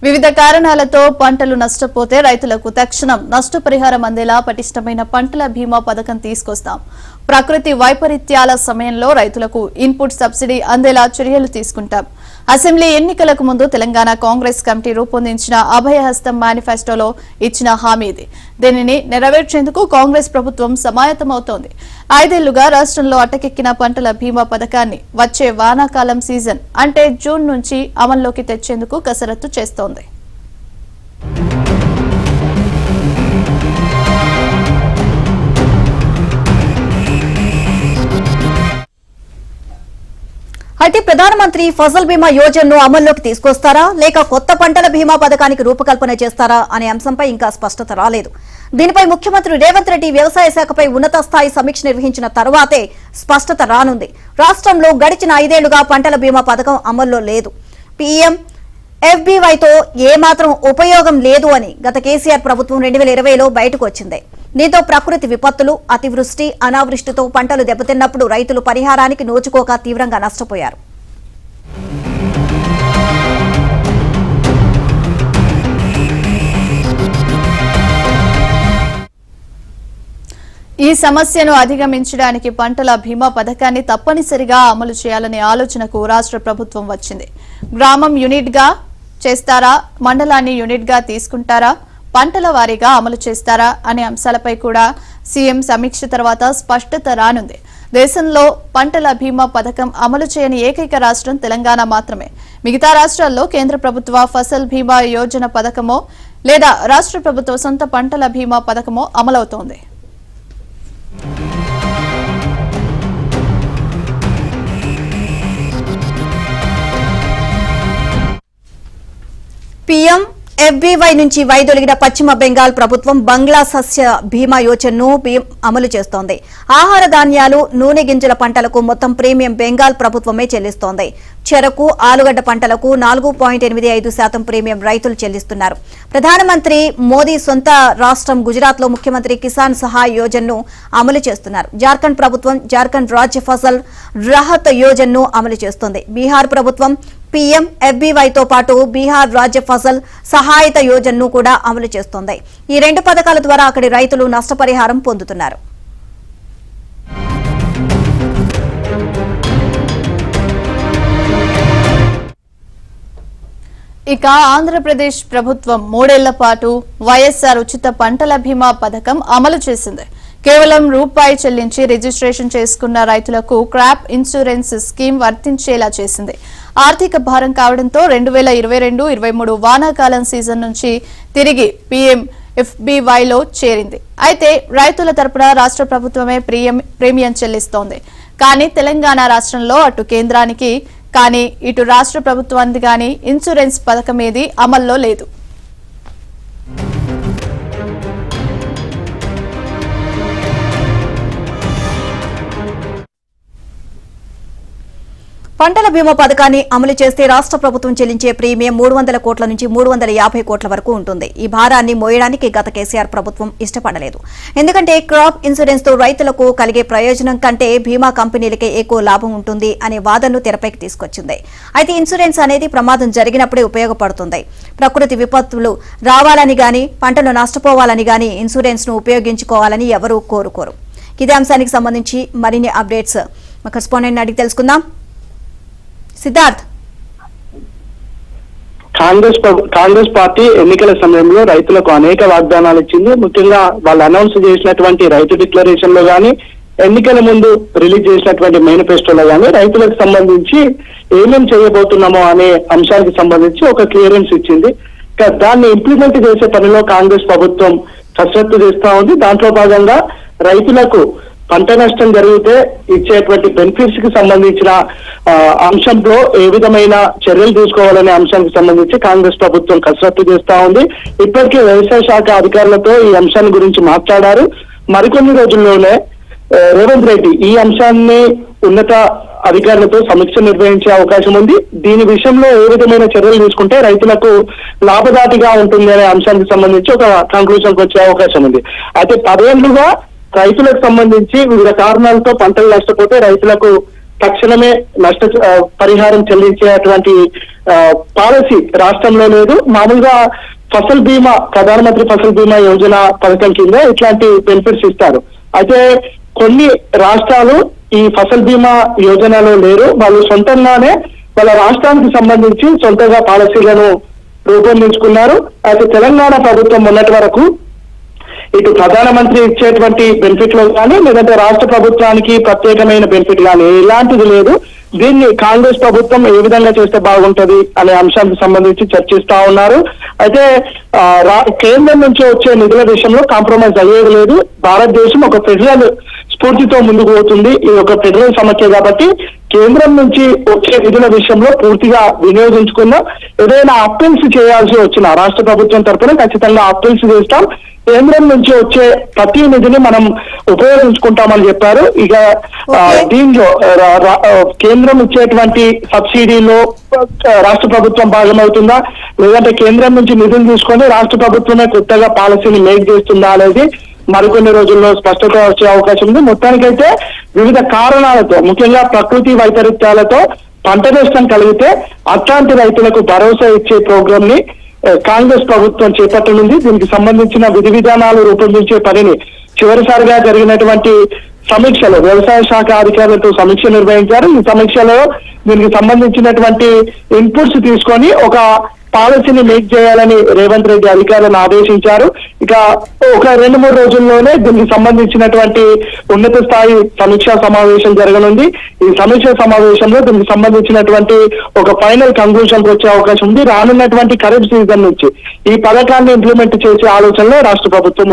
వివిధ కారణాలతో పంటలు నష్టపోతే రైతులకు తక్షణం నష్టపరిహారం అందేలా పటిష్టమైన పంటల బీమా పథకం తీసుకొస్తాం. ప్రకృతి వైపరీత్యాల సమయంలో రైతులకు ఇన్పుట్ సబ్సిడీ అందేలా చర్యలు తీసుకుంటాం. అసెంబ్లీ ఎన్నికలకు ముందు తెలంగాణ కాంగ్రెస్ కమిటీ రూపొందించిన అభయహస్తం మేనిఫెస్టోలో ఇచ్చిన హామీ ఇది. దీనిని నెరవేర్చేందుకు కాంగ్రెస్ ప్రభుత్వం సమాయత్తమవుతోంది. 5 ఏళ్లుగా రాష్ట్రంలో అటకెక్కిన పంటల బీమా పథకాన్ని వచ్చే వానాకాలం సీజన్ అంటే జూన్ నుంచి అమల్లోకి తెచ్చేందుకు కసరత్తు చేస్తోంది. అయితే ప్రధానమంత్రి ఫసల్ బీమా యోజనను అమల్లోకి తీసుకొస్తారా లేక కొత్త పంటల బీమా పథకానికి రూపకల్పన చేస్తారా అనే అంశంపై ఇంకా స్పష్టత రాలేదు. దీనిపై ముఖ్యమంత్రి రేవంత్ రెడ్డి వ్యవసాయ శాఖపై ఉన్నత స్థాయి సమీక్ష నిర్వహించిన తరువాతే స్పష్టత రానుంది. రాష్ట్రంలో గడిచిన 5 ఏళ్లుగా పంటల బీమా పథకం అమల్లో లేదు. పీఎం ఎఫ్బీవైతో ఏమాత్రం ఉపయోగం లేదు అని గత కేసీఆర్ ప్రభుత్వం 2020లో బయటకు వచ్చింది. దీంతో ప్రకృతి విపత్తులు, అతివృష్టి, అనావృష్టితో పంటలు దెబ్బతిన్నప్పుడు రైతులు పరిహారానికి నోచుకోక తీవ్రంగా నష్టపోయారు. ఈ సమస్యను అధిగమించడానికి పంటల బీమా పథకాన్ని తప్పనిసరిగా అమలు చేయాలనే ఆలోచనకు రాష్ట్ర ప్రభుత్వం వచ్చింది. గ్రామం యూనిట్ గా చేస్తారా, మండలాన్ని యూనిట్ గా తీసుకుంటారా, పంటల వారీగా అమలు చేస్తారా అనే అంశాలపై కూడా సీఎం సమీక్ష తర్వాత స్పష్టత రానుంది. దేశంలో పంటల బీమా పథకం అమలు చేయని ఏకైక రాష్ట్రం తెలంగాణ మాత్రమే. మిగతా రాష్ట్రాల్లో కేంద్ర ప్రభుత్వ ఫసల్ బీమా యోజన పథకమో లేదా రాష్ట్ర ప్రభుత్వ సొంత పంటల బీమా పథకమో అమలవుతోంది. పీఎం ఎఫ్బీవై నుంచి వైదొలిగిన పశ్చిమ బెంగాల్ ప్రభుత్వం బంగ్లా సస్య బీమా యోజనను అమలు చేస్తోంది. ఆహార ధాన్యాలు, నూనె గింజల పంటలకు మొత్తం ప్రీమియం బెంగాల్ ప్రభుత్వమే చెల్లిస్తోంది. చెరకు, ఆలుగడ్డ పంటలకు 4.85% ప్రీమియం రైతులు చెల్లిస్తున్నారు. ప్రధానమంత్రి మోదీ సొంత రాష్ట్రం గుజరాత్ లో ముఖ్యమంత్రి కిసాన్ సహాయ్ యోజనను అమలు చేస్తున్నారు. జార్ఖండ్ ప్రభుత్వం జార్ఖండ్ రాజ్య ఫసల్ రాహత్ యోజనను అమలు చేస్తోంది. బీహార్ ప్రభుత్వం పీఎం ఎఫ్బీవైతో పాటు బీహార్ రాజ్య ఫసల్ సహాయత యోజనను కూడా అమలు చేస్తోంది. ఈ 2 పథకాల ద్వారా అక్కడి రైతులు నష్టపరిహారం పొందుతున్నారు. ఇక ఆంధ్రప్రదేశ్ ప్రభుత్వం 3 ఏళ్ల పాటు వైఎస్ఆర్ ఉచిత పంటల బీమా పథకం అమలు చేసింది. కేవలం రూపాయి చెల్లించి రిజిస్ట్రేషన్ చేసుకున్న రైతులకు క్రాప్ ఇన్సూరెన్స్ స్కీమ్ వర్తించేలా చేసింది. ఆర్థిక భారం కావడంతో 2022-23 వానాకాలం సీజన్ నుంచి తిరిగి పీఎం ఎఫ్బీవైలో చేరింది. అయితే రైతుల తరపున రాష్ట్ర ప్రభుత్వమే ప్రీమియం చెల్లిస్తోంది. కానీ తెలంగాణ రాష్ట్రంలో అటు కేంద్రానికి కానీ ఇటు రాష్ట్ర ప్రభుత్వానికి కానీ ఇన్సూరెన్స్ పథకం ఏది అమల్లో లేదు. పంటల బీమా పథకాన్ని అమలు చేస్తే రాష్ట్ర ప్రభుత్వం చెల్లించే ప్రీమియం 300 కోట్ల నుంచి 350 కోట్ల వరకు ఉంటుంది. ఈ భారాన్ని మోయడానికి గత కేసీఆర్ ప్రభుత్వం ఇష్టపడలేదు. ఎందుకంటే క్రాప్ ఇన్సూరెన్స్ తో రైతులకు కలిగే ప్రయోజనం కంటే బీమా కంపెనీలకే ఎక్కువ లాభం ఉంటుంది అనే వాదనను తెరపైకి తీసుకొచ్చింది. అయితే ఇన్సూరెన్స్ అనేది ప్రమాదం జరిగినప్పుడే ఉపయోగపడుతుంది. ప్రకృతి విపత్తులు రావాలని గాని, పంటలు నష్టపోవాలని గాని ఇన్సూరెన్స్ ను ఉపయోగించుకోవాలని ఎవరూ కోరుకోరు. ఇదే అంశానికి సంబంధించి మరిన్ని అప్డేట్స్ మా కరెస్పాండెంట్ అడిగి తెలుసుకుందాం. సిద్ధార్థ్, కాంగ్రెస్ పార్టీ ఎన్నికల సమయంలో రైతులకు అనేక వాగ్దానాలు ఇచ్చింది. ముఖ్యంగా వాళ్ళు అనౌన్స్ చేసినటువంటి రైతు డిక్లరేషన్ లో గానీ, ఎన్నికల ముందు రిలీజ్ చేసినటువంటి మేనిఫెస్టోలో గానీ రైతులకు సంబంధించి ఏమేం చేయబోతున్నామో అనే అంశానికి సంబంధించి ఒక క్లియరెన్స్ ఇచ్చింది. దాన్ని ఇంప్లిమెంట్ చేసే పనిలో కాంగ్రెస్ ప్రభుత్వం కసరత్తు చేస్తా ఉంది. దాంట్లో భాగంగా రైతులకు పంట నష్టం జరిగితే ఇచ్చేటువంటి బెనిఫిట్స్ కి సంబంధించిన అంశంలో ఏ విధమైన చర్యలు తీసుకోవాలనే అంశానికి సంబంధించి కాంగ్రెస్ ప్రభుత్వం కసరత్తు చేస్తా ఉంది. ఇప్పటికే వ్యవసాయ శాఖ అధికారులతో ఈ అంశాన్ని గురించి మాట్లాడారు. మరికొన్ని రోజుల్లోనే రేవంత్ రెడ్డి ఈ అంశాన్ని ఉన్నత అధికారులతో సమీక్ష నిర్వహించే అవకాశం ఉంది. దీని విషయంలో ఏ విధమైన చర్యలు తీసుకుంటే రైతులకు లాభదాటిగా ఉంటుంది అనే అంశానికి సంబంధించి ఒక కంక్లూజన్ వచ్చే అవకాశం ఉంది. అయితే 10 ఏళ్లుగా రైతులకు సంబంధించి వివిధ కారణాలతో పంటలు నష్టపోతే రైతులకు తక్షణమే పరిహారం చెల్లించేటువంటి పాలసీ రాష్ట్రంలో లేదు. మామూలుగా ఫసల్ బీమా, ప్రధానమంత్రి ఫసల్ బీమా యోజన పథకం కింద ఇట్లాంటి బెనిఫిట్స్ ఇస్తారు. అయితే కొన్ని రాష్ట్రాలు ఈ ఫసల్ బీమా యోజనలో లేరు. వాళ్ళు సొంతంగానే వాళ్ళ రాష్ట్రానికి సంబంధించి సొంతంగా పాలసీలను రూపొందించుకున్నారు. అయితే తెలంగాణ ప్రభుత్వం మొన్నటి వరకు ఇటు ప్రధానమంత్రి ఇచ్చేటువంటి బెనిఫిట్ లో కానీ లేదంటే రాష్ట్ర ప్రభుత్వానికి ప్రత్యేకమైన బెనిఫిట్ కానీ ఇలాంటిది లేదు. దీన్ని కాంగ్రెస్ ప్రభుత్వం ఏ విధంగా చేస్తే బాగుంటది అనే అంశానికి సంబంధించి చర్చిస్తా ఉన్నారు. అయితే కేంద్రం నుంచి వచ్చే నిధుల విషయంలో కాంప్రమైజ్ అయ్యేది లేదు. భారతదేశం ఒక ఫెడరల్ స్ఫూర్తితో ముందుకు పోతుంది. ఇది ఒక ఫెడరల్ సమస్య కాబట్టి కేంద్రం నుంచి వచ్చే నిధుల విషయంలో పూర్తిగా వినియోగించుకుందాం. ఏదైనా అప్పీల్స్ చేయాల్సి వచ్చిన రాష్ట్ర ప్రభుత్వం తరఫున ఖచ్చితంగా అప్పీల్స్ చేస్తాం. కేంద్రం నుంచి వచ్చే ప్రతి నిధిని మనం ఉపయోగించుకుంటామని చెప్పారు. ఇక దీనిలో కేంద్రం ఇచ్చేటువంటి సబ్సిడీలో రాష్ట్ర ప్రభుత్వం భాగమవుతుందా, లేదంటే కేంద్రం నుంచి నిధులు తీసుకొని రాష్ట్ర ప్రభుత్వమే కొత్తగా పాలసీని మేక్ చేస్తుందా అనేది మరికొన్ని రోజుల్లో స్పష్టత వచ్చే అవకాశం ఉంది. మొత్తానికైతే వివిధ కారణాలతో, ముఖ్యంగా ప్రకృతి వైపరీత్యాలతో పంట నష్టం కలిగితే అట్లాంటి రైతులకు భరోసా ఇచ్చే ప్రోగ్రామ్ ని కాంగ్రెస్ ప్రభుత్వం చేపట్టనుంది. దీనికి సంబంధించిన విధి విధానాలు రూపొందించే పనిని చివరిసారిగా జరిగినటువంటి సమీక్షలో వ్యవసాయ శాఖ అధికారులతో సమీక్ష నిర్వహించారు. ఈ సమీక్షలో దీనికి సంబంధించినటువంటి ఇన్పుట్స్ తీసుకొని ఒక పాలసీని మేక్ చేయాలని రేవంత్ రెడ్డి అధికారులను ఆదేశించారు. ఇక ఒక 2-3 రోజుల్లోనే దీనికి సంబంధించినటువంటి ఉన్నత స్థాయి సమీక్షా సమావేశం జరగనుంది. ఈ సమీక్షా సమావేశంలో దీనికి సంబంధించినటువంటి ఒక ఫైనల్ కంక్లూజన్ వచ్చే అవకాశం ఉంది. రానున్నటువంటి ఖరీఫ్ సీజన్ నుంచి ఈ పథకాన్ని ఇంప్లిమెంట్ చేసే ఆలోచనలో రాష్ట్ర ప్రభుత్వం